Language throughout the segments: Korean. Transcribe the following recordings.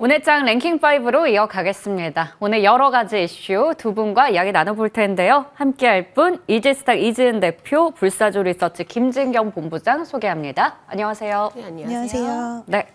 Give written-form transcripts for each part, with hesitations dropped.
오늘 장 랭킹5로 이어가겠습니다. 오늘 여러 가지 이슈 두 분과 이야기 나눠볼 텐데요. 함께할 분 이지스탁 이지은 대표, 불사조 리서치 김진경 본부장 소개합니다. 안녕하세요. 네, 안녕하세요. 네.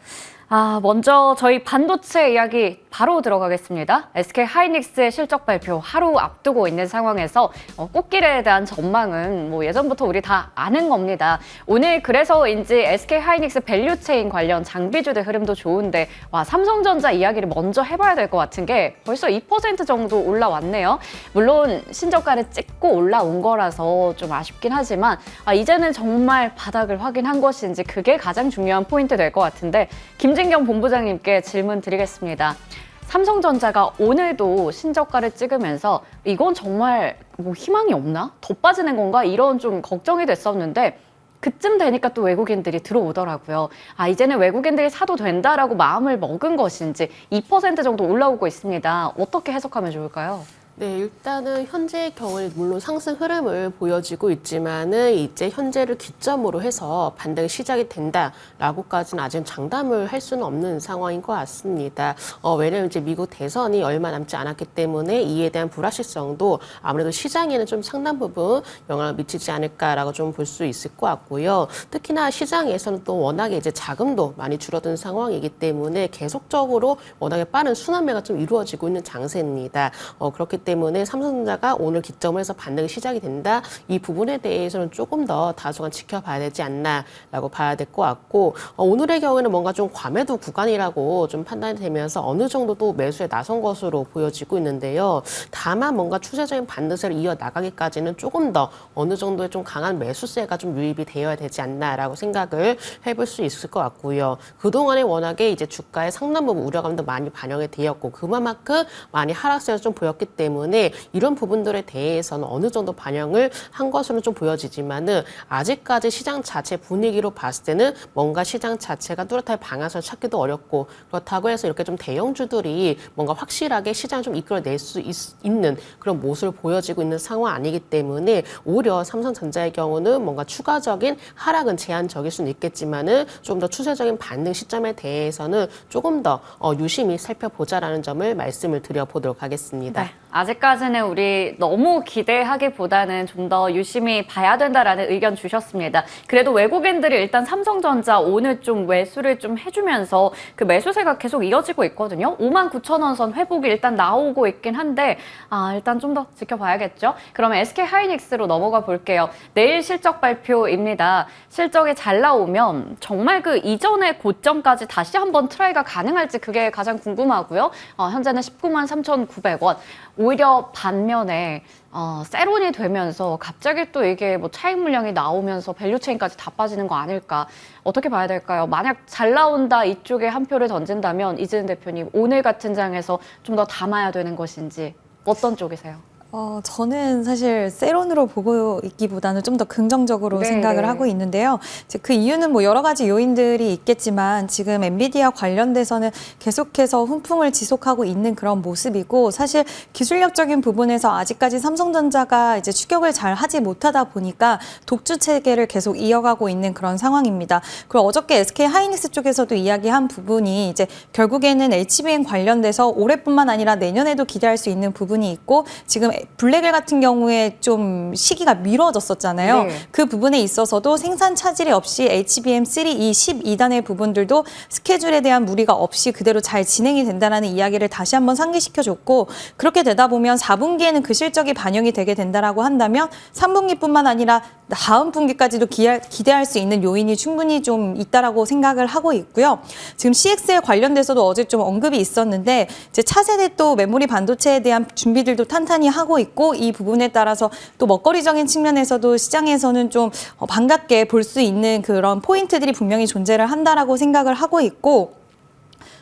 먼저 저희 반도체 이야기 바로 들어가겠습니다. SK 하이닉스의 실적 발표 하루 앞두고 있는 상황에서 꽃길에 대한 전망은 예전부터 우리 다 아는 겁니다. 오늘 그래서인지 SK 하이닉스 밸류체인 관련 장비주의 흐름도 좋은데 삼성전자 이야기를 먼저 해봐야 될 것 같은 게 벌써 2% 정도 올라왔네요. 물론 신저가를 찍고 올라온 거라서 좀 아쉽긴 하지만 이제는 정말 바닥을 확인한 것인지 그게 가장 중요한 포인트 될 것 같은데 김진경 본부장님께 질문 드리겠습니다. 삼성전자가 오늘도 신저가를 찍으면서 이건 정말 희망이 없나? 더 빠지는 건가? 이런 좀 걱정이 됐었는데 그쯤 되니까 또 외국인들이 들어오더라고요. 이제는 외국인들이 사도 된다라고 마음을 먹은 것인지 2% 정도 올라오고 있습니다. 어떻게 해석하면 좋을까요? 네, 일단은 현재의 경우는 물론 상승 흐름을 보여지고 있지만은 이제 현재를 기점으로 해서 반등이 시작이 된다라고까지는 아직 장담을 할 수는 없는 상황인 것 같습니다. 왜냐하면 이제 미국 대선이 얼마 남지 않았기 때문에 이에 대한 불확실성도 아무래도 시장에는 좀 상당 부분 영향을 미치지 않을까라고 좀 볼 수 있을 것 같고요. 특히나 시장에서는 또 워낙에 이제 자금도 많이 줄어든 상황이기 때문에 계속적으로 워낙에 빠른 순환매가 좀 이루어지고 있는 장세입니다. 그렇기 때문에 삼성전자가 오늘 기점을 해서 반등이 시작이 된다. 이 부분에 대해서는 조금 더 다소간 지켜봐야 되지 않나라고 봐야 될 것 같고 오늘의 경우에는 뭔가 좀 과매도 구간이라고 좀 판단이 되면서 어느 정도 또 매수에 나선 것으로 보여지고 있는데요. 다만 뭔가 추세적인 반등세를 이어나가기까지는 조금 더 어느 정도의 좀 강한 매수세가 좀 유입이 되어야 되지 않나라고 생각을 해볼 수 있을 것 같고요. 그동안에 워낙에 이제 주가의 상당 부분 우려감도 많이 반영이 되었고 그만큼 많이 하락세를 좀 보였기 때문에 이런 부분들에 대해서는 어느 정도 반영을 한 것으로는 좀 보여지지만은 아직까지 시장 자체 분위기로 봤을 때는 뭔가 시장 자체가 뚜렷한 방향성을 찾기도 어렵고 그렇다고 해서 이렇게 좀 대형주들이 뭔가 확실하게 시장을 좀 이끌어낼 수 있는 그런 모습을 보여지고 있는 상황 아니기 때문에 오히려 삼성전자의 경우는 뭔가 추가적인 하락은 제한적일 수는 있겠지만은 좀 더 추세적인 반등 시점에 대해서는 조금 더 유심히 살펴보자라는 점을 말씀을 드려보도록 하겠습니다. 네. 아직까지는 우리 너무 기대하기보다는 좀 더 유심히 봐야 된다라는 의견 주셨습니다. 그래도 외국인들이 일단 삼성전자 오늘 좀 매수를 좀 해주면서 그 매수세가 계속 이어지고 있거든요. 59,000원 선 회복이 일단 나오고 있긴 한데 일단 좀 더 지켜봐야겠죠. 그러면 SK 하이닉스로 넘어가 볼게요. 내일 실적 발표입니다. 실적이 잘 나오면 정말 그 이전의 고점까지 다시 한번 트라이가 가능할지 그게 가장 궁금하고요. 현재는 193,900원. 오히려 반면에 세론이 되면서 갑자기 또 이게 차익 물량이 나오면서 밸류체인까지 다 빠지는 거 아닐까? 어떻게 봐야 될까요? 만약 잘 나온다 이쪽에 한 표를 던진다면 이지은 대표님 오늘 같은 장에서 좀 더 담아야 되는 것인지 어떤 쪽이세요? 저는 사실 세론으로 보고 있기보다는 좀 더 긍정적으로 생각을 하고 있는데요. 이제 그 이유는 여러 가지 요인들이 있겠지만 지금 엔비디아 관련돼서는 계속해서 훈풍을 지속하고 있는 그런 모습이고 사실 기술력적인 부분에서 아직까지 삼성전자가 이제 추격을 잘 하지 못하다 보니까 독주 체계를 계속 이어가고 있는 그런 상황입니다. 그리고 어저께 SK 하이닉스 쪽에서도 이야기한 부분이 이제 결국에는 HBM 관련돼서 올해뿐만 아니라 내년에도 기대할 수 있는 부분이 있고 지금 블랙엘 같은 경우에 좀 시기가 미뤄졌었잖아요. 네. 그 부분에 있어서도 생산 차질이 없이 HBM3 이 12단의 부분들도 스케줄에 대한 무리가 없이 그대로 잘 진행이 된다는 이야기를 다시 한번 상기시켜줬고 그렇게 되다 보면 4분기에는 그 실적이 반영이 되게 된다라고 한다면 3분기뿐만 아니라 다음 분기까지도 기대할 수 있는 요인이 충분히 좀 있다라고 생각을 하고 있고요. 지금 CX에 관련돼서도 어제 좀 언급이 있었는데 이제 차세대 또 메모리 반도체에 대한 준비들도 탄탄히 하고 있고 이 부분에 따라서 또 먹거리적인 측면에서도 시장에서는 좀 반갑게 볼 수 있는 그런 포인트들이 분명히 존재를 한다라고 생각을 하고 있고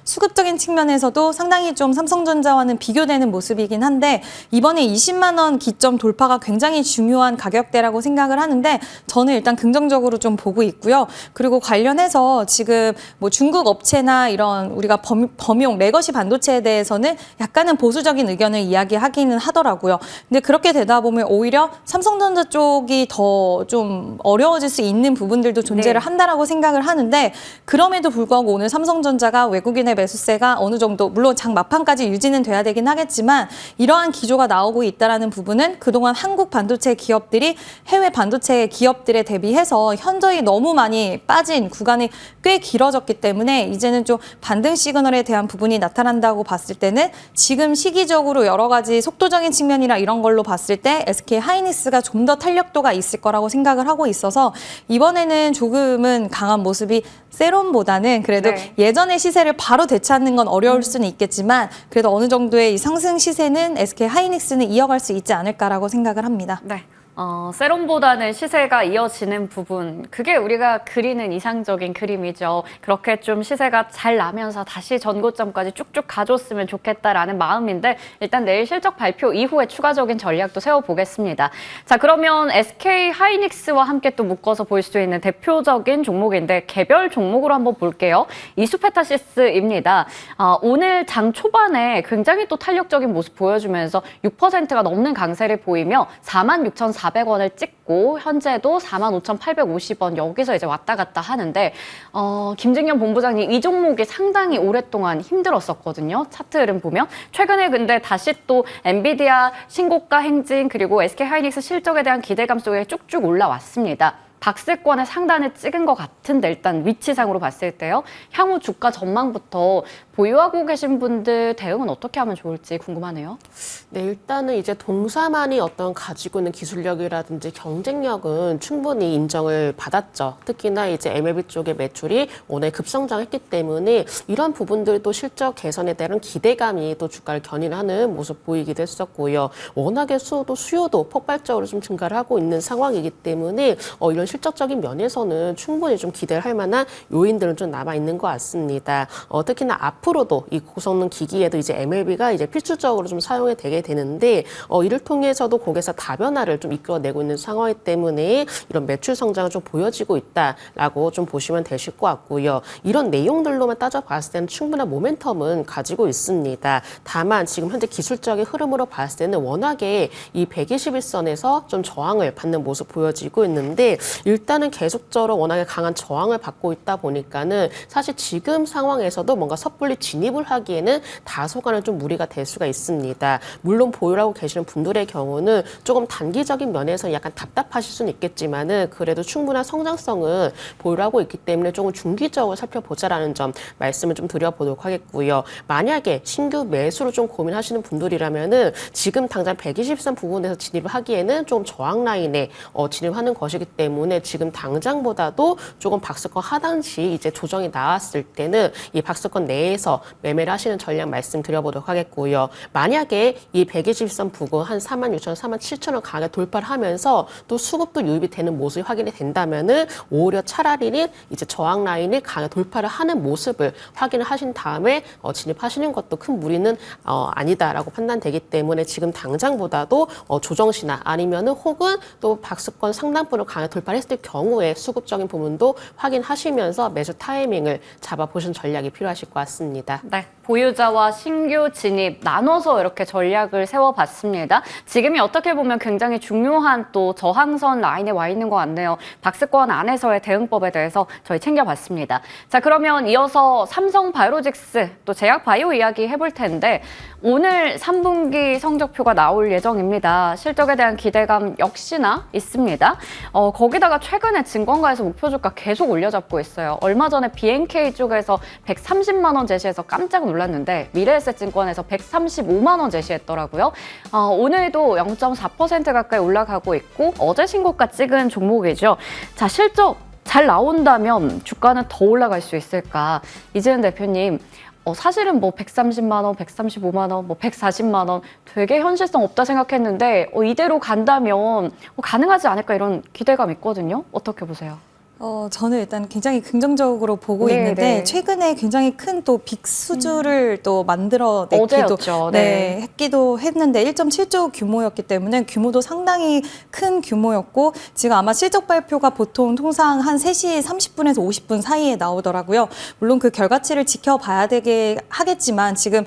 수급적인 측면에서도 상당히 좀 삼성전자와는 비교되는 모습이긴 한데 이번에 20만 원 기점 돌파가 굉장히 중요한 가격대라고 생각을 하는데 저는 일단 긍정적으로 좀 보고 있고요. 그리고 관련해서 지금 중국 업체나 이런 우리가 범용 레거시 반도체에 대해서는 약간은 보수적인 의견을 이야기하기는 하더라고요. 근데 그렇게 되다 보면 오히려 삼성전자 쪽이 더 좀 어려워질 수 있는 부분들도 존재를 한다라고 생각을 하는데 그럼에도 불구하고 오늘 삼성전자가 외국인의 매수세가 어느 정도 물론 장 막판까지 유지는 돼야 되긴 하겠지만 이러한 기조가 나오고 있다라는 부분은 그동안 한국 반도체 기업들이 해외 반도체 기업들에 대비해서 현저히 너무 많이 빠진 구간이 꽤 길어졌기 때문에 이제는 좀 반등 시그널에 대한 부분이 나타난다고 봤을 때는 지금 시기적으로 여러 가지 속도적인 측면이나 이런 걸로 봤을 때 SK 하이닉스가 좀 더 탄력도가 있을 거라고 생각을 하고 있어서 이번에는 조금은 강한 모습이 세론보다는 그래도 네. 예전의 시세를 바로 되찾는 건 어려울 수는 있겠지만 그래도 어느 정도의 이 상승 시세는 SK 하이닉스는 이어갈 수 있지 않을까라고 생각을 합니다. 네. 세론보다는 시세가 이어지는 부분, 그게 우리가 그리는 이상적인 그림이죠. 그렇게 좀 시세가 잘 나면서 다시 전고점까지 쭉쭉 가줬으면 좋겠다라는 마음인데 일단 내일 실적 발표 이후에 추가적인 전략도 세워보겠습니다. 자, 그러면 SK 하이닉스와 함께 또 묶어서 볼 수 있는 대표적인 종목인데 개별 종목으로 한번 볼게요. 이수페타시스입니다. 오늘 장 초반에 굉장히 또 탄력적인 모습 보여주면서 6%가 넘는 강세를 보이며 46,400원을 찍고 현재도 45,850원 여기서 이제 왔다 갔다 하는데 김증현 본부장님 이 종목이 상당히 오랫동안 힘들었었거든요. 차트 흐름 보면 최근에 근데 다시 또 엔비디아 신고가 행진 그리고 SK 하이닉스 실적에 대한 기대감 속에 쭉쭉 올라왔습니다. 박스권의 상단을 찍은 것 같은데 일단 위치상으로 봤을 때요. 향후 주가 전망부터 보유하고 계신 분들 대응은 어떻게 하면 좋을지 궁금하네요. 네, 일단은 이제 동사만이 어떤 가지고 있는 기술력이라든지 경쟁력은 충분히 인정을 받았죠. 특히나 이제 MLB 쪽의 매출이 오늘 급성장했기 때문에 이런 부분들도 실적 개선에 대한 기대감이 또 주가를 견인하는 모습 보이기도 했었고요. 워낙에 수요도 폭발적으로 좀 증가를 하고 있는 상황이기 때문에 이런 실적적인 면에서는 충분히 좀 기대를 할 만한 요인들은 좀 남아 있는 것 같습니다. 특히나 앞으로도 이 고성능 기기에도 이제 MLB가 이제 필수적으로 좀 사용이 되게 되는데 이를 통해서도 고객사 다변화를 좀 이끌어내고 있는 상황이기 때문에 이런 매출 성장을 좀 보여지고 있다라고 좀 보시면 되실 것 같고요. 이런 내용들로만 따져봤을 때는 충분한 모멘텀은 가지고 있습니다. 다만 지금 현재 기술적인 흐름으로 봤을 때는 워낙에 이 121선에서 좀 저항을 받는 모습 보여지고 있는데 일단은 계속적으로 워낙에 강한 저항을 받고 있다 보니까는 사실 지금 상황에서도 뭔가 섣불리 진입을 하기에는 다소간은 좀 무리가 될 수가 있습니다. 물론 보유하고 계시는 분들의 경우는 조금 단기적인 면에서 약간 답답하실 수는 있겠지만은 그래도 충분한 성장성은 보유하고 있기 때문에 조금 중기적으로 살펴보자라는 점 말씀을 좀 드려보도록 하겠고요. 만약에 신규 매수로 좀 고민하시는 분들이라면은 지금 당장 120선 부분에서 진입을 하기에는 좀 저항 라인에 진입하는 것이기 때문에 지금 당장보다도 조금 박스권 하단시 이제 조정이 나왔을 때는 이 박스권 내에서 매매를 하시는 전략 말씀드려보도록 하겠고요. 만약에 이 120선 부근 한 46,000원, 47,000원 강하게 돌파를 하면서 또 수급도 유입이 되는 모습이 확인이 된다면은 오히려 차라리는 이제 저항 라인을 강하게 돌파를 하는 모습을 확인을 하신 다음에 진입하시는 것도 큰 무리는 아니다라고 판단되기 때문에 지금 당장보다도 조정시나 아니면은 혹은 또 박스권 상단부를 강하게 돌파를 했을 경우에 수급적인 부분도 확인하시면서 매수 타이밍을 잡아보시는 전략이 필요하실 것 같습니다. 네, 보유자와 신규 진입 나눠서 이렇게 전략을 세워봤습니다. 지금이 어떻게 보면 굉장히 중요한 또 저항선 라인에 와 있는 것 같네요. 박스권 안에서의 대응법에 대해서 저희 챙겨봤습니다. 자, 그러면 이어서 삼성바이오로직스 또 제약바이오 이야기 해볼 텐데 오늘 3분기 성적표가 나올 예정입니다. 실적에 대한 기대감 역시나 있습니다. 거기다가 최근에 증권가에서 목표주가 계속 올려잡고 있어요. 얼마 전에 BNK 쪽에서 130만 원 제시해서 깜짝 놀랐는데 미래에셋증권에서 135만 원 제시했더라고요. 오늘도 0.4% 가까이 올라가고 있고 어제 신고가 찍은 종목이죠. 자, 실적 잘 나온다면 주가는 더 올라갈 수 있을까? 이재은 대표님, 사실은 뭐 130만 원, 135만 원, 뭐 140만 원 되게 현실성 없다 생각했는데 이대로 간다면 가능하지 않을까 이런 기대감 있거든요. 어떻게 보세요? 저는 일단 굉장히 긍정적으로 보고 네, 있는데 네. 최근에 굉장히 큰 또 빅수주를 또 만들어내기도 어제였죠. 네. 했기도 했는데 1.7조 규모였기 때문에 규모도 상당히 큰 규모였고 지금 아마 실적 발표가 보통 통상 한 3시 30분에서 50분 사이에 나오더라고요. 물론 그 결과치를 지켜봐야 되게 하겠지만 지금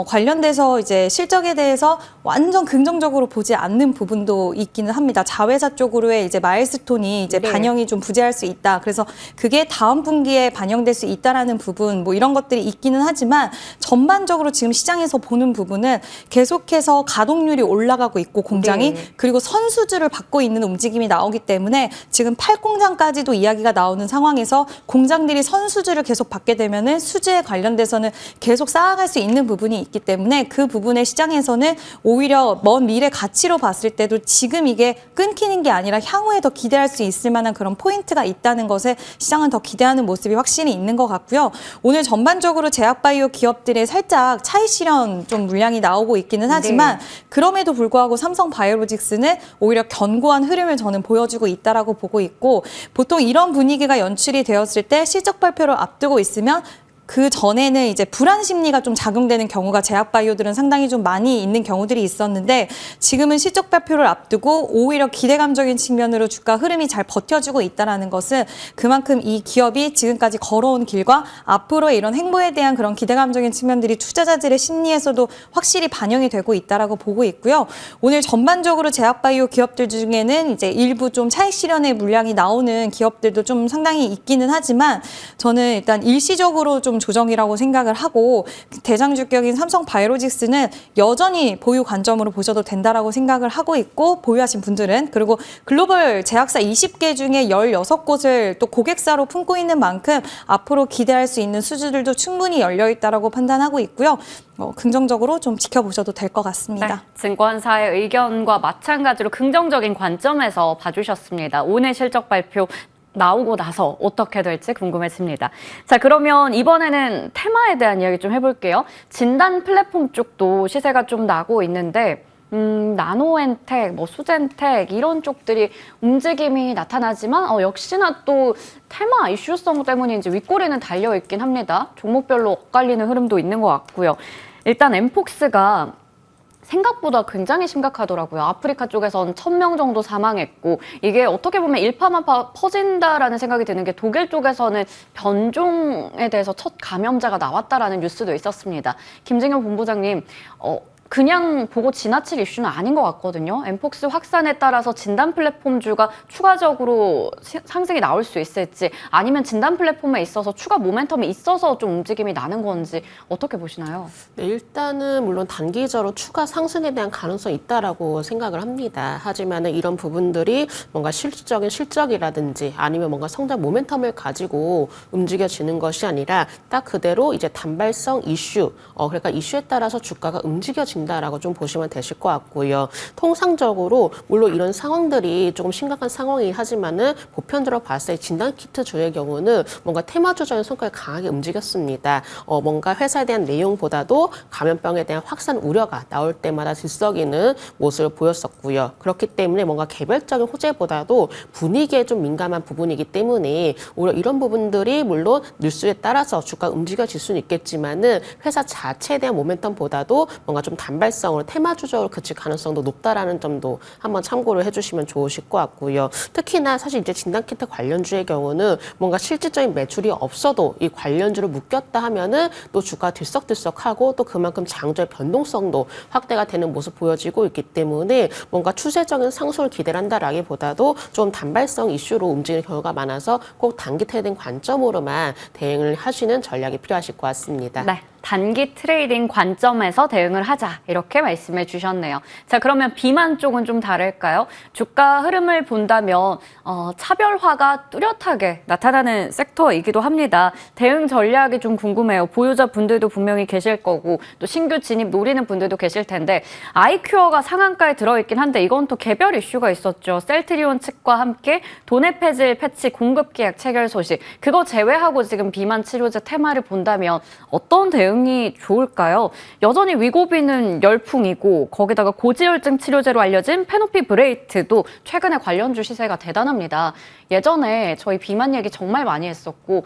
관련돼서 이제 실적에 대해서 완전 긍정적으로 보지 않는 부분도 있기는 합니다. 자회사 쪽으로의 이제 마일스톤이 이제 네. 반영이 좀 부재할 수 있다. 그래서 그게 다음 분기에 반영될 수 있다라는 부분, 뭐 이런 것들이 있기는 하지만 전반적으로 지금 시장에서 보는 부분은 계속해서 가동률이 올라가고 있고 공장이 네. 그리고 선수주를 받고 있는 움직임이 나오기 때문에 지금 팔공장까지도 이야기가 나오는 상황에서 공장들이 선수주를 계속 받게 되면은 수주에 관련돼서는 계속 쌓아갈 수 있는 부분이 있기 때문에 그 부분의 시장에서는 오히려 먼 미래 가치로 봤을 때도 지금 이게 끊기는 게 아니라 향후에 더 기대할 수 있을 만한 그런 포인트가 있다는 것에 시장은 더 기대하는 모습이 확실히 있는 것 같고요. 오늘 전반적으로 제약바이오 기업들의 살짝 차익 실현 좀 물량이 나오고 있기는 하지만 그럼에도 불구하고 삼성바이오로직스는 오히려 견고한 흐름을 저는 보여주고 있다라고 보고 있고 보통 이런 분위기가 연출이 되었을 때 실적 발표를 앞두고 있으면 그 전에는 이제 불안 심리가 좀 작용되는 경우가 제약바이오들은 상당히 좀 많이 있는 경우들이 있었는데 지금은 실적 발표를 앞두고 오히려 기대감적인 측면으로 주가 흐름이 잘 버텨주고 있다는 것은 그만큼 이 기업이 지금까지 걸어온 길과 앞으로의 이런 행보에 대한 그런 기대감적인 측면들이 투자자들의 심리에서도 확실히 반영이 되고 있다라고 보고 있고요. 오늘 전반적으로 제약바이오 기업들 중에는 이제 일부 좀 차익 실현의 물량이 나오는 기업들도 좀 상당히 있기는 하지만 저는 일단 일시적으로 좀 조정이라고 생각을 하고 대장주격인 삼성바이오로직스는 여전히 보유 관점으로 보셔도 된다라고 생각을 하고 있고 보유하신 분들은 그리고 글로벌 제약사 20개 중에 16곳을 또 고객사로 품고 있는 만큼 앞으로 기대할 수 있는 수주들도 충분히 열려 있다라고 판단하고 있고요. 긍정적으로 좀 지켜보셔도 될 것 같습니다. 네, 증권사의 의견과 마찬가지로 긍정적인 관점에서 봐주셨습니다. 오늘 실적 발표 나오고 나서 어떻게 될지 궁금해집니다. 자, 그러면 이번에는 테마에 대한 이야기 좀 해볼게요. 진단 플랫폼 쪽도 시세가 좀 나고 있는데 나노엔텍, 뭐 수젠텍 이런 쪽들이 움직임이 나타나지만 역시나 또 테마 이슈성 때문인지 윗꼬리는 달려있긴 합니다. 종목별로 엇갈리는 흐름도 있는 것 같고요. 일단 엠폭스가 생각보다 굉장히 심각하더라고요. 아프리카 쪽에선 1000명 정도 사망했고 이게 어떻게 보면 일파만파 퍼진다라는 생각이 드는 게 독일 쪽에서는 변종에 대해서 첫 감염자가 나왔다라는 뉴스도 있었습니다. 김진경 본부장님, 그냥 보고 지나칠 이슈는 아닌 것 같거든요. 엠폭스 확산에 따라서 진단 플랫폼주가 추가적으로 상승이 나올 수 있을지 아니면 진단 플랫폼에 있어서 추가 모멘텀이 있어서 좀 움직임이 나는 건지 어떻게 보시나요? 네, 일단은 물론 단기적으로 추가 상승에 대한 가능성이 있다라고 생각을 합니다. 하지만은 이런 부분들이 뭔가 실질적인 실적이라든지 아니면 뭔가 성장 모멘텀을 가지고 움직여지는 것이 아니라 딱 그대로 이제 단발성 이슈, 그러니까 이슈에 따라서 주가가 움직여진다라고 좀 보시면 되실 것 같고요. 통상적으로 물론 이런 상황들이 조금 심각한 상황이긴 하지만은 보편적으로 봤을 때 진단키트주의 경우는 뭔가 테마주적인 성격이 강하게 움직였습니다. 뭔가 회사에 대한 내용보다도 감염병에 대한 확산 우려가 나올 때마다 들썩이는 모습을 보였었고요. 그렇기 때문에 뭔가 개별적인 호재보다도 분위기에 좀 민감한 부분이기 때문에 오히려 이런 부분들이 물론 뉴스에 따라서 주가 움직여질 수는 있겠지만은 회사 자체에 대한 모멘텀보다도 뭔가 좀 단발성으로 테마주적으로 그칠 가능성도 높다라는 점도 한번 참고를 해주시면 좋으실 것 같고요. 특히나 사실 이제 진단키트 관련주의 경우는 뭔가 실질적인 매출이 없어도 이 관련주를 묶였다 하면은 또 주가 들썩들썩하고 또 그만큼 장저의 변동성도 확대가 되는 모습 보여지고 있기 때문에 뭔가 추세적인 상승을 기대한다라기보다도 좀 단발성 이슈로 움직이는 경우가 많아서 꼭 단기 트레이딩 관점으로만 대응을 하시는 전략이 필요하실 것 같습니다. 네. 단기 트레이딩 관점에서 대응을 하자 이렇게 말씀해 주셨네요. 자, 그러면 비만 쪽은 좀 다를까요? 주가 흐름을 본다면 차별화가 뚜렷하게 나타나는 섹터이기도 합니다. 대응 전략이 좀 궁금해요. 보유자 분들도 분명히 계실 거고 또 신규 진입 노리는 분들도 계실 텐데 아이큐어가 상한가에 들어있긴 한데 이건 또 개별 이슈가 있었죠. 셀트리온 측과 함께 도네페질 패치 공급 계약 체결 소식. 그거 제외하고 지금 비만 치료제 테마를 본다면 어떤 대응이 좋을까요? 여전히 위고비는 열풍이고 거기다가 고지혈증 치료제로 알려진 페노피브레이트도 최근에 관련주 시세가 대단합니다. 예전에 저희 비만 얘기 정말 많이 했었고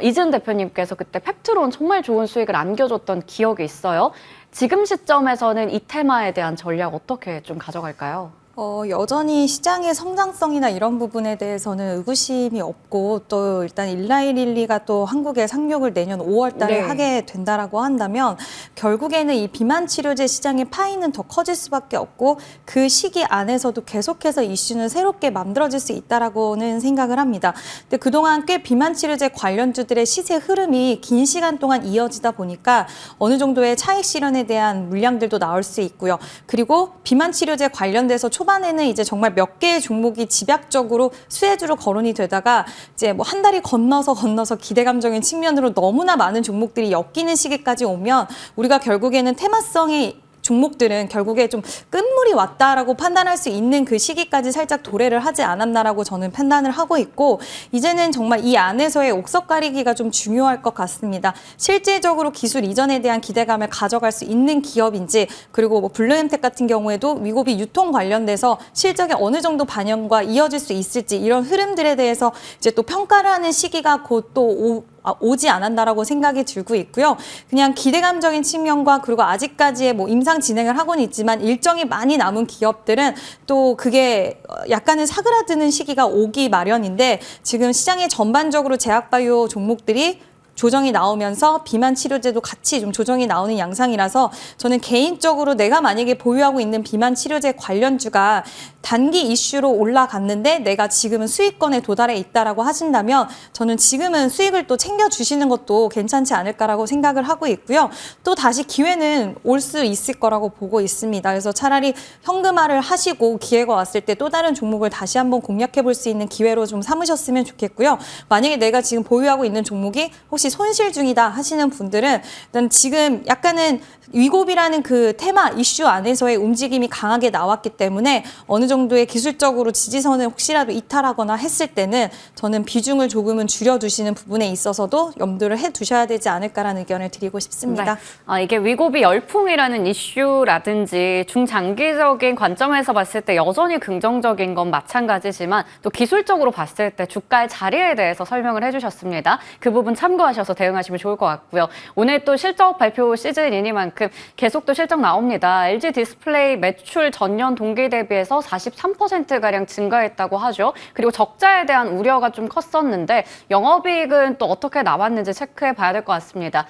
이진 대표님께서 그때 펩트론 정말 좋은 수익을 안겨줬던 기억이 있어요. 지금 시점에서는 이 테마에 대한 전략 어떻게 좀 가져갈까요? 여전히 시장의 성장성이나 이런 부분에 대해서는 의구심이 없고 또 일단 일라이릴리가 또 한국에 상륙을 내년 5월 달에 네. 하게 된다라고 한다면 결국에는 이 비만 치료제 시장의 파이는 더 커질 수밖에 없고 그 시기 안에서도 계속해서 이슈는 새롭게 만들어질 수 있다라고는 생각을 합니다. 근데 그동안 꽤 비만 치료제 관련주들의 시세 흐름이 긴 시간 동안 이어지다 보니까 어느 정도의 차익 실현에 대한 물량들도 나올 수 있고요. 그리고 비만 치료제 관련돼서 초반에는 이제 정말 몇 개의 종목이 집약적으로 수혜주로 거론이 되다가 이제 뭐 한 달이 건너서 기대감적인 측면으로 너무나 많은 종목들이 엮이는 시기까지 오면 우리가 결국에는 테마성의 종목들은 결국에 좀 끝물이 왔다라고 판단할 수 있는 그 시기까지 살짝 도래를 하지 않았나라고 저는 판단을 하고 있고 이제는 정말 이 안에서의 옥석 가리기가 좀 중요할 것 같습니다. 실질적으로 기술 이전에 대한 기대감을 가져갈 수 있는 기업인지 그리고 뭐 블루엠텍 같은 경우에도 위고비 유통 관련돼서 실적에 어느 정도 반영과 이어질 수 있을지 이런 흐름들에 대해서 이제 또 평가를 하는 시기가 곧 또 오지 않았나라고 생각이 들고 있고요. 그냥 기대감적인 측면과 그리고 아직까지의 뭐 임상 진행을 하고는 있지만 일정이 많이 남은 기업들은 또 그게 약간은 사그라드는 시기가 오기 마련인데 지금 시장의 전반적으로 제약바이오 종목들이 조정이 나오면서 비만 치료제도 같이 좀 조정이 나오는 양상이라서 저는 개인적으로 내가 만약에 보유하고 있는 비만 치료제 관련주가 단기 이슈로 올라갔는데 내가 지금은 수익권에 도달해 있다라고 하신다면 저는 지금은 수익을 또 챙겨주시는 것도 괜찮지 않을까라고 생각을 하고 있고요. 또 다시 기회는 올 수 있을 거라고 보고 있습니다. 그래서 차라리 현금화를 하시고 기회가 왔을 때 또 다른 종목을 다시 한번 공략해 볼 수 있는 기회로 좀 삼으셨으면 좋겠고요. 만약에 내가 지금 보유하고 있는 종목이 혹시 손실 중이다 하시는 분들은 일단 지금 약간은 위고비라는 그 테마 이슈 안에서의 움직임이 강하게 나왔기 때문에 어느 정도의 기술적으로 지지선을 혹시라도 이탈하거나 했을 때는 저는 비중을 조금은 줄여두시는 부분에 있어서도 염두를 해두셔야 되지 않을까라는 의견을 드리고 싶습니다. 네. 이게 위고비 열풍이라는 이슈라든지 중장기적인 관점에서 봤을 때 여전히 긍정적인 건 마찬가지지만 또 기술적으로 봤을 때 주가의 자리에 대해서 설명을 해주셨습니다. 그 부분 참고하셔서 대응하시면 좋을 것 같고요. 오늘 또 실적 발표 시즌이니만큼 계속 또 실적 나옵니다. LG 디스플레이 매출 전년 동기 대비해서 43%가량 증가했다고 하죠. 그리고 적자에 대한 우려가 좀 컸었는데 영업이익은 또 어떻게 나왔는지 체크해 봐야 될 것 같습니다.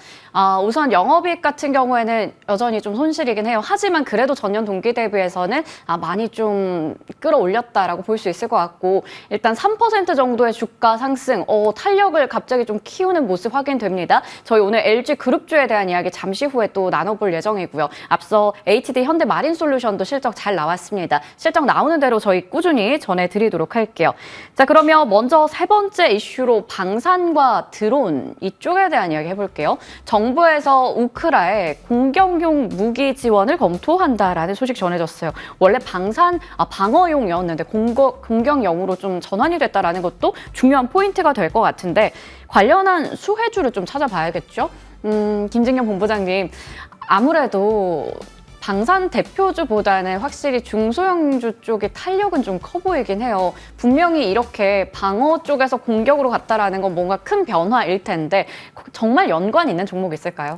우선 영업이익 같은 경우에는 여전히 좀 손실이긴 해요. 하지만 그래도 전년 동기 대비해서는 많이 좀 끌어올렸다라고 볼 수 있을 것 같고 일단 3% 정도의 주가 상승, 탄력을 갑자기 좀 키우는 모습 확인됩니다. 저희 오늘 LG 그룹주에 대한 이야기 잠시 후에 또 나눠볼 예정이고요. 앞서 HD 현대 마린솔루션도 실적 잘 나왔습니다. 실적 나오는 대로 저희 꾸준히 전해드리도록 할게요. 자, 그러면 먼저 세 번째 이슈로 방산과 드론 이쪽에 대한 이야기 해볼게요. 정부에서 우크라에 공격용 무기 지원을 검토한다라는 소식 전해졌어요. 원래 방어용이었는데 공격용으로 좀 전환이 됐다라는 것도 중요한 포인트가 될 것 같은데 관련한 수혜주를 좀 찾아봐야겠죠? 김진경 본부장님, 아무래도 방산 대표주보다는 확실히 중소형주 쪽의 탄력은 좀 커 보이긴 해요. 분명히 이렇게 방어 쪽에서 공격으로 갔다라는 건 뭔가 큰 변화일 텐데 정말 연관 있는 종목이 있을까요?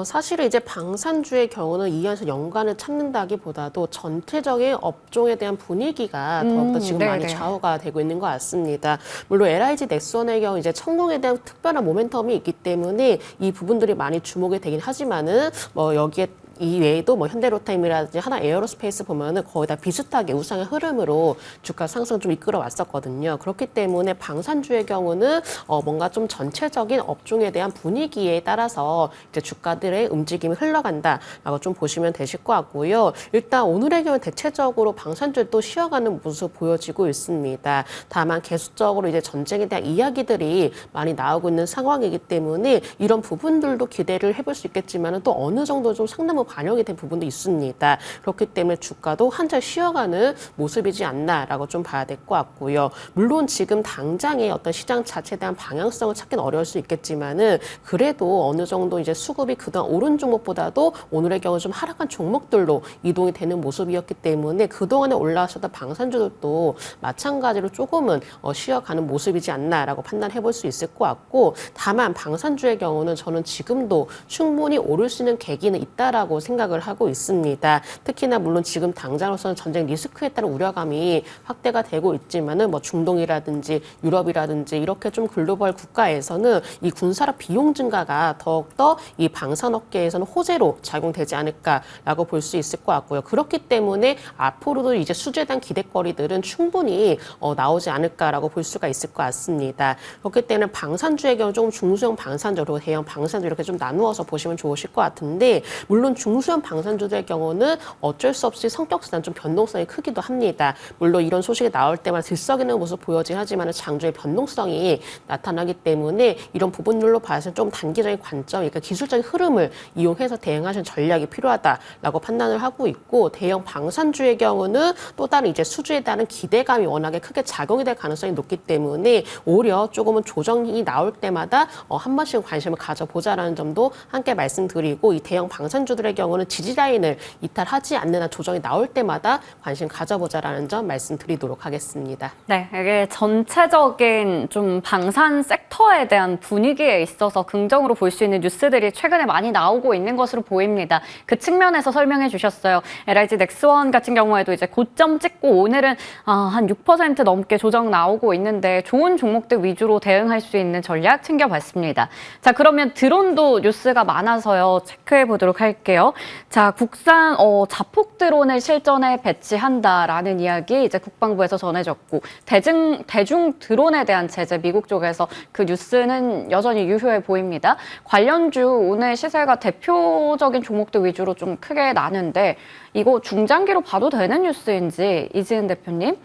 사실은 이제 방산주의 경우는 이 안에서 연관을 찾는다기보다도 전체적인 업종에 대한 분위기가 더욱더 지금 네네. 많이 좌우가 되고 있는 것 같습니다. 물론 LIG 넥슨의 경우 이제 천공에 대한 특별한 모멘텀이 있기 때문에 이 부분들이 많이 주목이 되긴 하지만은 여기에 이 외에도 현대로템이라든지 하나 에어로스페이스 보면은 거의 다 비슷하게 우상의 흐름으로 주가 상승 좀 이끌어 왔었거든요. 그렇기 때문에 방산주의 경우는 뭔가 좀 전체적인 업종에 대한 분위기에 따라서 이제 주가들의 움직임이 흘러간다라고 좀 보시면 되실 것 같고요. 일단 오늘의 경우 대체적으로 방산주도 쉬어가는 모습 보여지고 있습니다. 다만 계속적으로 이제 전쟁에 대한 이야기들이 많이 나오고 있는 상황이기 때문에 이런 부분들도 기대를 해볼 수 있겠지만은 또 어느 정도 좀 상당히 반영이 된 부분도 있습니다. 그렇기 때문에 주가도 한참 쉬어가는 모습이지 않나라고 좀 봐야 될 것 같고요. 물론 지금 당장의 어떤 시장 자체에 대한 방향성을 찾기는 어려울 수 있겠지만은 그래도 어느 정도 이제 수급이 그동안 오른 종목보다도 오늘의 경우 좀 하락한 종목들로 이동이 되는 모습이었기 때문에 그동안에 올라왔었던 방산주들도 마찬가지로 조금은 쉬어가는 모습이지 않나라고 판단해 볼 수 있을 것 같고 다만 방산주의 경우는 저는 지금도 충분히 오를 수 있는 계기는 있다라고 거라고 생각을 하고 있습니다. 특히나 물론 지금 당장으로서는 전쟁 리스크에 따른 우려감이 확대가 되고 있지만은 뭐 중동이라든지 유럽이라든지 이렇게 좀 글로벌 국가에서는 이 군사력 비용 증가가 더욱더 이 방산업계에서는 호재로 작용되지 않을까라고 볼 수 있을 것 같고요. 그렇기 때문에 앞으로도 이제 수주에 대한 기대거리들은 충분히 나오지 않을까라고 볼 수가 있을 것 같습니다. 그렇기 때문에 방산주의 경우 조금 중소형 방산주 그리고 대형 방산주 이렇게 좀 나누어서 보시면 좋으실 것 같은데 물론 중소형 방산주들의 경우는 어쩔 수 없이 성격상 좀 변동성이 크기도 합니다. 물론 이런 소식이 나올 때마다 들썩이는 모습 보여지긴 하지만 장주의 변동성이 나타나기 때문에 이런 부분들로 봐서 좀 단기적인 관점, 그러니까 기술적인 흐름을 이용해서 대응하시는 전략이 필요하다라고 판단을 하고 있고 대형 방산주의 경우는 또 다른 이제 수주에 따른 기대감이 워낙에 크게 작용이 될 가능성이 높기 때문에 오히려 조금은 조정이 나올 때마다 한 번씩 관심을 가져보자라는 점도 함께 말씀드리고 이 대형 방산주들의 경우는 지지 라인을 이탈하지 않는 한 조정이 나올 때마다 관심 가져보자라는 점 말씀드리도록 하겠습니다. 네, 이게 전체적인 좀 방산 섹터에 대한 분위기에 있어서 긍정으로 볼 수 있는 뉴스들이 최근에 많이 나오고 있는 것으로 보입니다. 그 측면에서 설명해 주셨어요. LIG 넥스원 같은 경우에도 이제 고점 찍고 오늘은 한 6% 넘게 조정 나오고 있는데 좋은 종목들 위주로 대응할 수 있는 전략 챙겨봤습니다. 자, 그러면 드론도 뉴스가 많아서요. 체크해 보도록 할게요. 자, 국산 자폭 드론을 실전에 배치한다라는 이야기 이제 국방부에서 전해졌고 대중 드론에 대한 제재 미국 쪽에서 그 뉴스는 여전히 유효해 보입니다. 관련주 오늘 시세가 대표적인 종목들 위주로 좀 크게 나는데 이거 중장기로 봐도 되는 뉴스인지 이지은 대표님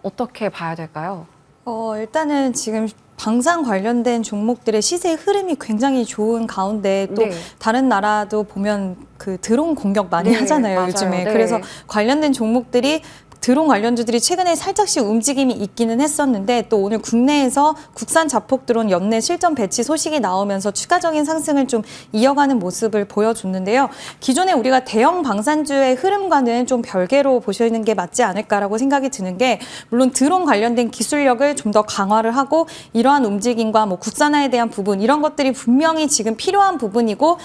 어떻게 봐야 될까요? 일단은 지금 방산 관련된 종목들의 시세 흐름이 굉장히 좋은 가운데 또 네. 다른 나라도 보면 그 드론 공격 많이 네, 하잖아요, 맞아요. 요즘에. 네. 그래서 관련된 종목들이 드론 관련주들이 최근에 살짝씩 움직임이 있기는 했었는데 또 오늘 국내에서 국산 자폭 드론 연내 실전 배치 소식이 나오면서 추가적인 상승을 좀 이어가는 모습을 보여줬는데요. 기존에 우리가 대형 방산주의 흐름과는 좀 별개로 보시는 게 맞지 않을까라고 생각이 드는 게 물론 드론 관련된 기술력을 좀 더 강화를 하고 이러한 움직임과 뭐 국산화에 대한 부분 이런 것들이 분명히 지금 필요한 부분이고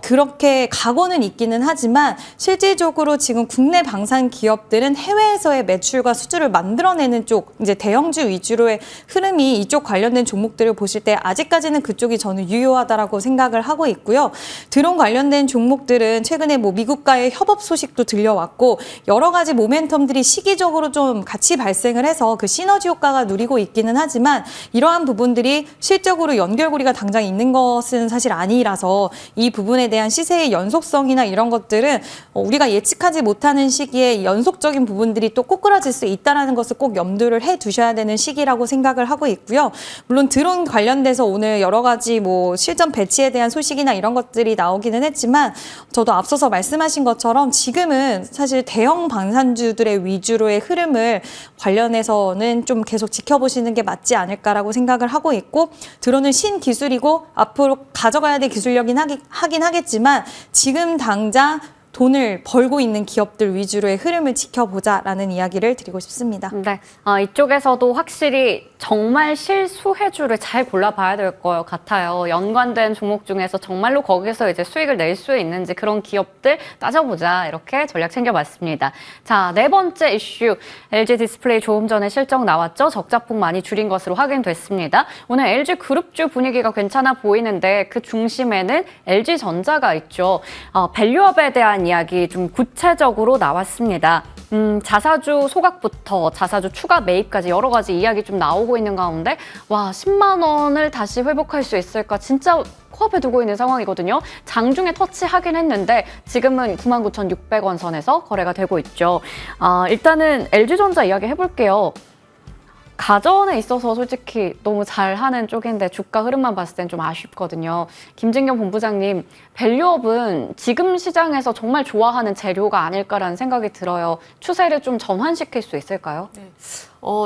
그렇게 각오는 있기는 하지만 실질적으로 지금 국내 방산 기업들은 해외에서 의 매출과 수주를 만들어내는 쪽 이제 대형주 위주로의 흐름이 이쪽 관련된 종목들을 보실 때 아직까지는 그쪽이 저는 유효하다라고 생각을 하고 있고요. 드론 관련된 종목들은 최근에 뭐 미국과의 협업 소식도 들려왔고 여러 가지 모멘텀들이 시기적으로 좀 같이 발생을 해서 그 시너지 효과가 누리고 있기는 하지만 이러한 부분들이 실적으로 연결고리가 당장 있는 것은 사실 아니라서 이 부분에 대한 시세의 연속성이나 이런 것들은 우리가 예측하지 못하는 시기에 연속적인 부분들이 또 꼬꾸라질 수 있다는 것을 꼭 염두를 해 두셔야 되는 시기라고 생각을 하고 있고요. 물론 드론 관련돼서 오늘 여러 가지 뭐 실전 배치에 대한 소식이나 이런 것들이 나오기는 했지만 저도 앞서서 말씀하신 것처럼 지금은 사실 대형 방산주들의 위주로의 흐름을 관련해서는 좀 계속 지켜보시는 게 맞지 않을까라고 생각을 하고 있고 드론은 신기술이고 앞으로 가져가야 될 기술력이긴 하긴 하겠지만 지금 당장 돈을 벌고 있는 기업들 위주로의 흐름을 지켜보자라는 이야기를 드리고 싶습니다. 네, 이쪽에서도 확실히 정말 실수혜주를 잘 골라봐야 될 것 같아요. 연관된 종목 중에서 정말로 거기서 이제 수익을 낼 수 있는지 그런 기업들 따져보자 이렇게 전략 챙겨봤습니다. 자, 네 번째 이슈 LG 디스플레이 조금 전에 실적 나왔죠. 적자폭 많이 줄인 것으로 확인됐습니다. 오늘 LG 그룹주 분위기가 괜찮아 보이는데 그 중심에는 LG전자가 있죠. 밸류업에 대한 이야기 좀 구체적으로 나왔습니다. 자사주 소각부터 자사주 추가 매입까지 여러 가지 이야기 좀 나오고 있는 가운데 와 10만 원을 다시 회복할 수 있을까 진짜 코앞에 두고 있는 상황이거든요. 장중에 터치하긴 했는데 지금은 99,600원 선에서 거래가 되고 있죠. 일단은 LG전자 이야기 해볼게요. 가전에 있어서 솔직히 너무 잘하는 쪽인데 주가 흐름만 봤을 땐 좀 아쉽거든요. 김진경 본부장님, 밸류업은 지금 시장에서 정말 좋아하는 재료가 아닐까라는 생각이 들어요. 추세를 좀 전환시킬 수 있을까요? 네.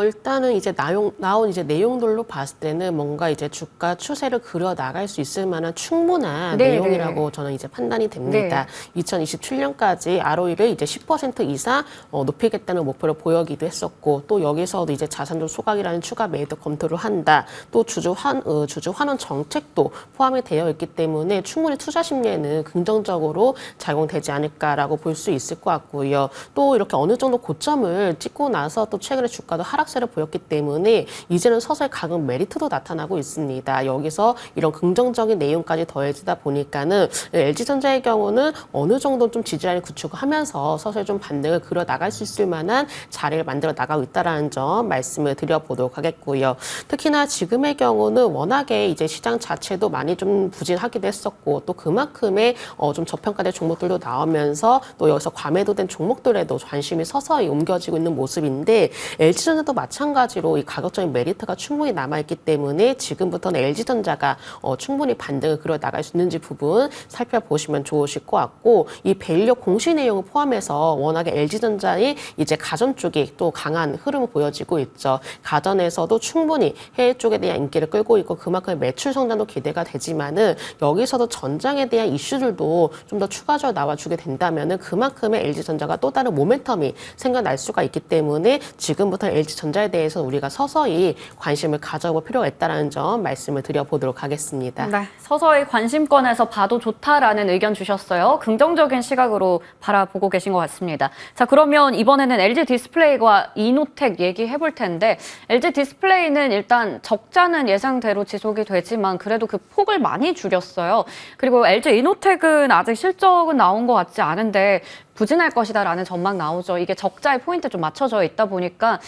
일단은 이제 나온 이제 내용들로 봤을 때는 뭔가 이제 주가 추세를 그려 나갈 수 있을 만한 충분한 네, 내용이라고 저는 이제 판단이 됩니다. 2027년까지 ROE를 이제 10% 이상 높이겠다는 목표를 보여기도 했었고, 또 여기서도 이제 자산조 소각이라는 추가 매입 검토를 한다. 또 주주 환원 정책도 포함이 되어 있기 때문에 충분히 투자 심리에는 긍정적으로 작용되지 않을까라고 볼 수 있을 것 같고요. 또 이렇게 어느 정도 고점을 찍고 나서 또 최근에 주가도 하락세를 보였기 때문에 이제는 서서히 가격 메리트도 나타나고 있습니다. 여기서 이런 긍정적인 내용까지 더해지다 보니까는 LG전자의 경우는 어느 정도 좀 지지라인을 구축하면서 서서히 좀 반등을 그려 나갈 수 있을 만한 자리를 만들어 나가고 있다라는 점 말씀을 드려보도록 하겠고요. 특히나 지금의 경우는 워낙에 이제 시장 자체도 많이 좀 부진하기도 했었고, 또 그만큼의 좀 저평가된 종목들도 나오면서 또 여기서 과매도된 종목들에도 관심이 서서히 옮겨지고 있는 모습인데, LG전자도 마찬가지로 이 가격적인 메리트가 충분히 남아있기 때문에 지금부터는 LG전자가 충분히 반등을 그려 나갈 수 있는지 부분 살펴보시면 좋으실 것 같고, 이 밸류 공시 내용을 포함해서 워낙에 LG전자의 이제 가전 쪽이 또 강한 흐름을 보여지고 있죠. 가전에서도 충분히 해외 쪽에 대한 인기를 끌고 있고 그만큼 매출 성장도 기대가 되지만은 여기서도 전장에 대한 이슈들도 좀 더 추가적으로 나와주게 된다면은 그만큼의 LG전자가 또 다른 모멘텀이 생겨날 수가 있기 때문에 지금부터 LG전자에 대해서 우리가 서서히 관심을 가져볼 필요가 있다는 점 말씀을 드려보도록 하겠습니다. 네, 서서히 관심권에서 봐도 좋다라는 의견 주셨어요. 긍정적인 시각으로 바라보고 계신 것 같습니다. 자, 그러면 이번에는 LG 디스플레이와 이노텍 얘기해 볼 텐데, LG 디스플레이는 일단 적자는 예상대로 지속이 되지만 그래도 그 폭을 많이 줄였어요. 그리고 LG 이노텍은 아직 실적은 나온 것 같지 않은데 부진할 것이다라는 전망 나오죠. 이게 적자의 포인트 좀 맞춰져 있다 보니까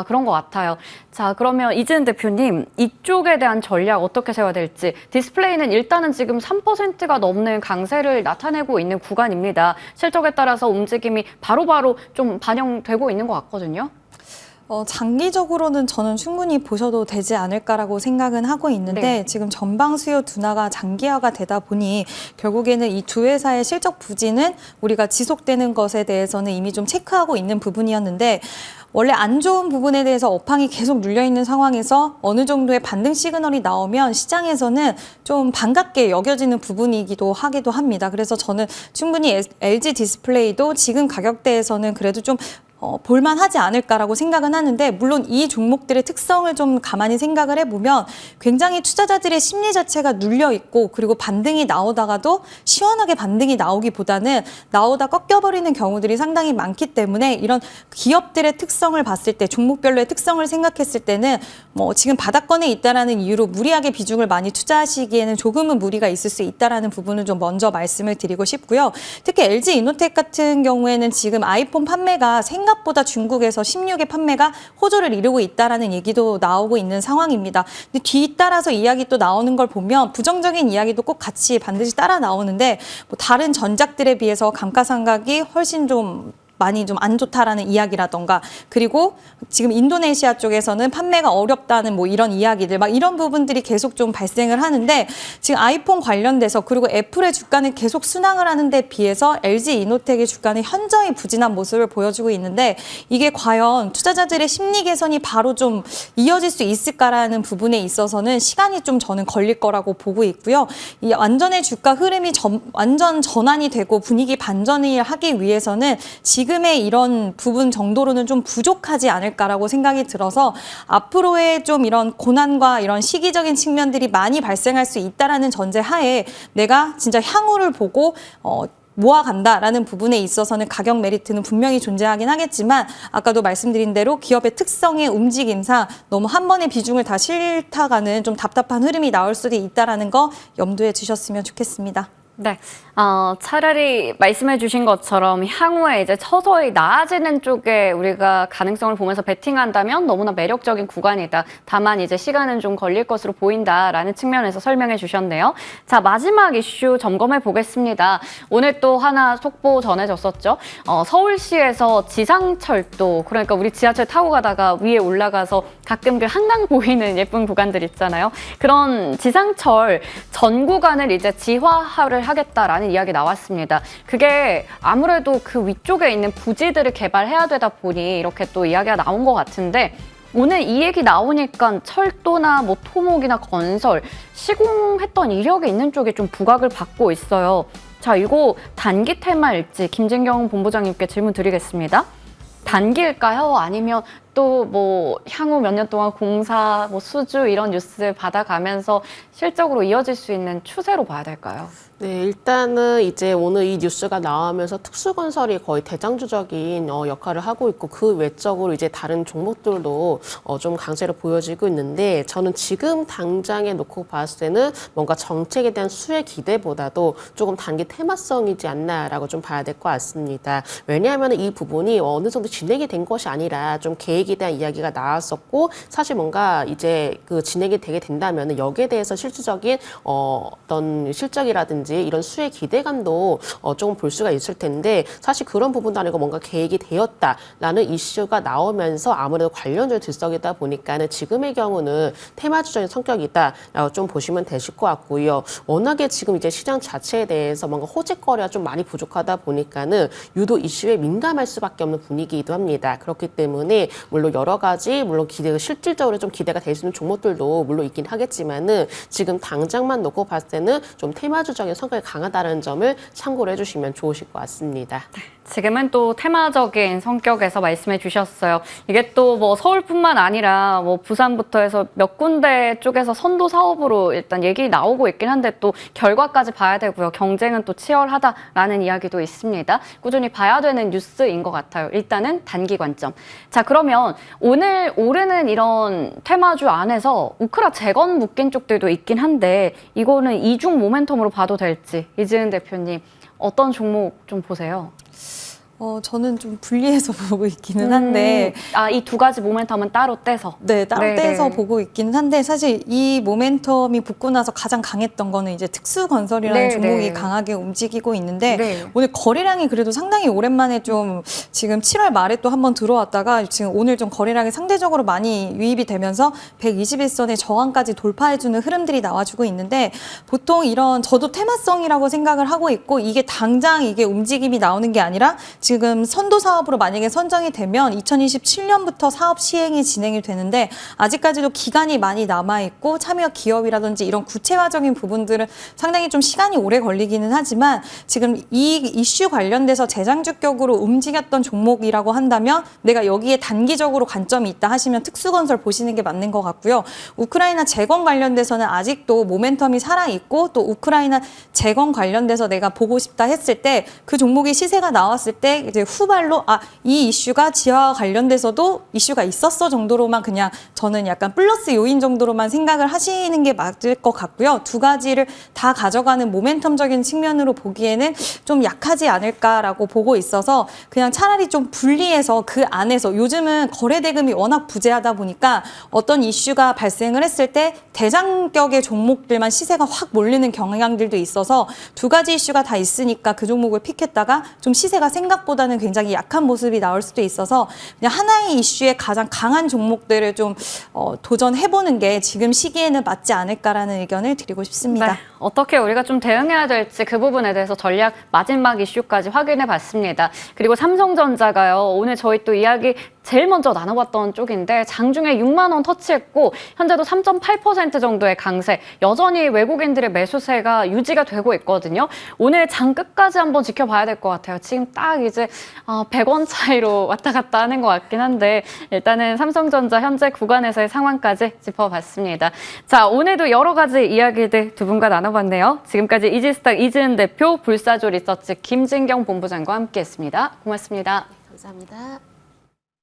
그런 것 같아요. 자, 그러면 이재은 대표님, 이쪽에 대한 전략 어떻게 세워야 될지. 디스플레이는 일단은 지금 3%가 넘는 강세를 나타내고 있는 구간입니다. 실적에 따라서 움직임이 바로바로 좀 반영되고 있는 것 같거든요. 장기적으로는 저는 충분히 보셔도 되지 않을까라고 생각은 하고 있는데, 네. 지금 전방 수요 둔화가 장기화가 되다 보니 결국에는 이 두 회사의 실적 부진은 우리가 지속되는 것에 대해서는 이미 좀 체크하고 있는 부분이었는데, 원래 안 좋은 부분에 대해서 업황이 계속 눌려있는 상황에서 어느 정도의 반등 시그널이 나오면 시장에서는 좀 반갑게 여겨지는 부분이기도 하기도 합니다. 그래서 저는 충분히 LG 디스플레이도 지금 가격대에서는 그래도 좀 볼만하지 않을까라고 생각은 하는데, 물론 이 종목들의 특성을 좀 가만히 생각을 해보면 굉장히 투자자들의 심리 자체가 눌려있고, 그리고 반등이 나오다가도 시원하게 반등이 나오기보다는 나오다 꺾여버리는 경우들이 상당히 많기 때문에, 이런 기업들의 특성을 봤을 때, 종목별로의 특성을 생각했을 때는 지금 바닥권에 있다라는 이유로 무리하게 비중을 많이 투자하시기에는 조금은 무리가 있을 수 있다라는 부분을 좀 먼저 말씀을 드리고 싶고요. 특히 LG 이노텍 같은 경우에는 지금 아이폰 판매가 생각보다 중국에서 16의 판매가 호조를 이루고 있다라는 얘기도 나오고 있는 상황입니다. 근데 뒤따라서 이야기 또 나오는 걸 보면 부정적인 이야기도 꼭 같이 반드시 따라 나오는데, 다른 전작들에 비해서 감가상각이 훨씬 좀 많이 좀 안 좋다라는 이야기라던가, 그리고 지금 인도네시아 쪽에서는 판매가 어렵다는 이런 이야기들, 이런 부분들이 계속 좀 발생을 하는데, 지금 아이폰 관련돼서, 그리고 애플의 주가는 계속 순항을 하는 데 비해서 LG 이노텍의 주가는 현저히 부진한 모습을 보여주고 있는데, 이게 과연 투자자들의 심리 개선이 바로 좀 이어질 수 있을까라는 부분에 있어서는 시간이 좀 저는 걸릴 거라고 보고 있고요. 이 완전의 주가 흐름이 완전 전환이 되고 분위기 반전을 하기 위해서는 지금의 이런 부분 정도로는 좀 부족하지 않을까라고 생각이 들어서, 앞으로의 좀 이런 고난과 이런 시기적인 측면들이 많이 발생할 수 있다라는 전제 하에 내가 진짜 향후를 보고 모아간다라는 부분에 있어서는 가격 메리트는 분명히 존재하긴 하겠지만, 아까도 말씀드린 대로 기업의 특성의 움직임상 너무 한 번에 비중을 다 싫다가는 좀 답답한 흐름이 나올 수도 있다라는 거 염두에 두셨으면 좋겠습니다. 네, 차라리 말씀해 주신 것처럼 향후에 이제 서서히 나아지는 쪽에 우리가 가능성을 보면서 베팅한다면 너무나 매력적인 구간이다. 다만 이제 시간은 좀 걸릴 것으로 보인다라는 측면에서 설명해 주셨네요. 자, 마지막 이슈 점검해 보겠습니다. 오늘 또 하나 속보 전해졌었죠. 서울시에서 지상철도, 그러니까 우리 지하철 타고 가다가 위에 올라가서 가끔 그 한강 보이는 예쁜 구간들 있잖아요. 그런 지상철 전 구간을 이제 지하화를 하겠다라는 이야기 나왔습니다. 그게 아무래도 그 위쪽에 있는 부지들을 개발해야 되다 보니 이렇게 또 이야기가 나온 것 같은데, 오늘 이 얘기 나오니까 철도나 뭐 토목이나 건설, 시공했던 이력이 있는 쪽에 좀 부각을 받고 있어요. 자, 이거 단기 테마일지 김진경 본부장님께 질문 드리겠습니다. 단기일까요? 아니면 또 뭐 향후 몇 년 동안 공사, 뭐 수주 이런 뉴스 받아가면서 실적으로 이어질 수 있는 추세로 봐야 될까요? 네, 일단은 이제 오늘 이 뉴스가 나오면서 특수건설이 거의 대장주적인 역할을 하고 있고 그 외적으로 이제 다른 종목들도 좀 강세를 보여지고 있는데 저는 지금 당장에 놓고 봤을 때는 뭔가 정책에 대한 수혜 기대보다도 조금 단기 테마성이지 않나라고 좀 봐야 될 것 같습니다. 왜냐하면 이 부분이 어느 정도 진행이 된 것이 아니라 좀 계획에 대한 이야기가 나왔었고 사실 뭔가 이제 그 진행이 되게 된다면 여기에 대해서 실질적인 어떤 실적이라든지 이런 수혜 기대감도 조금 볼 수가 있을 텐데 사실 그런 부분도 아니고 뭔가 계획이 되었다라는 이슈가 나오면서 아무래도 관련주의 들썩이다 보니까는 지금의 경우는 테마주적인 성격이다라고 좀 보시면 되실 것 같고요. 워낙에 지금 이제 시장 자체에 대해서 뭔가 호재거리가 좀 많이 부족하다 보니까는 유독 이슈에 민감할 수밖에 없는 분위기이기도 합니다. 그렇기 때문에 물론 여러 가지 물론 기대가 실질적으로 좀 기대가 될 수 있는 종목들도 물론 있긴 하겠지만은 지금 당장만 놓고 봤을 때는 좀 테마주적인 성격이 강하다는 점을 참고를 해주시면 좋으실 것 같습니다. 지금은 또 테마적인 성격에서 말씀해 주셨어요. 이게 또 뭐 서울뿐만 아니라 뭐 부산부터 해서 몇 군데 쪽에서 선도 사업으로 일단 얘기 나오고 있긴 한데 또 결과까지 봐야 되고요. 경쟁은 또 치열하다라는 이야기도 있습니다. 꾸준히 봐야 되는 뉴스인 것 같아요. 일단은 단기 관점. 자, 그러면 오늘 오르는 이런 테마주 안에서 우크라 재건 묶인 쪽들도 있긴 한데 이거는 이중 모멘텀으로 봐도 될지 이지은 대표님 어떤 종목 좀 보세요? 저는 좀 분리해서 보고 있기는 한데. 이 두 가지 모멘텀은 따로 떼서. 네, 따로 네, 떼서 네. 보고 있기는 한데 사실 이 모멘텀이 붙고 나서 가장 강했던 거는 이제 특수건설이라는 네, 종목이 네. 강하게 움직이고 있는데 네. 오늘 거래량이 그래도 상당히 오랜만에 좀 지금 7월 말에 또 한번 들어왔다가 지금 오늘 좀 거래량이 상대적으로 많이 유입이 되면서 121선의 저항까지 돌파해주는 흐름들이 나와주고 있는데 보통 이런 저도 테마성이라고 생각을 하고 있고 이게 당장 이게 움직임이 나오는 게 아니라 지금 선도 사업으로 만약에 선정이 되면 2027년부터 사업 시행이 진행이 되는데 아직까지도 기간이 많이 남아있고 참여 기업이라든지 이런 구체화적인 부분들은 상당히 좀 시간이 오래 걸리기는 하지만 지금 이 이슈 관련돼서 재장주격으로 움직였던 종목이라고 한다면 내가 여기에 단기적으로 관점이 있다 하시면 특수건설 보시는 게 맞는 것 같고요. 우크라이나 재건 관련돼서는 아직도 모멘텀이 살아있고 또 우크라이나 재건 관련돼서 내가 보고 싶다 했을 때 그 종목의 시세가 나왔을 때 이제 후발로 이 이슈가 지하와 관련돼서도 이슈가 있었어 정도로만 그냥 저는 약간 플러스 요인 정도로만 생각을 하시는 게 맞을 것 같고요. 두 가지를 다 가져가는 모멘텀적인 측면으로 보기에는 좀 약하지 않을까라고 보고 있어서 그냥 차라리 좀 분리해서 그 안에서 요즘은 거래 대금이 워낙 부재하다 보니까 어떤 이슈가 발생을 했을 때 대장격의 종목들만 시세가 확 몰리는 경향들도 있어서 두 가지 이슈가 다 있으니까 그 종목을 픽했다가 좀 시세가 생각보다는 굉장히 약한 모습이 나올 수도 있어서 그냥 하나의 이슈에 가장 강한 종목들을 좀 도전해보는 게 지금 시기에는 맞지 않을까라는 의견을 드리고 싶습니다. 네, 어떻게 우리가 좀 대응해야 될지 그 부분에 대해서 전략 마지막 이슈까지 확인해 봤습니다. 그리고 삼성전자가요. 오늘 저희 또 이야기 제일 먼저 나눠봤던 쪽인데 장중에 6만 원 터치했고 현재도 3.8% 정도의 강세, 여전히 외국인들의 매수세가 유지가 되고 있거든요. 오늘 장 끝까지 한번 지켜봐야 될 것 같아요. 지금 딱 이제 100원 차이로 왔다 갔다 하는 것 같긴 한데 일단은 삼성전자 현재 구간에서의 상황까지 짚어봤습니다. 자, 오늘도 여러 가지 이야기들 두 분과 나눠봤네요. 지금까지 이지스탁 이지은 대표, 불사조 리서치 김진경 본부장과 함께했습니다. 고맙습니다. 감사합니다.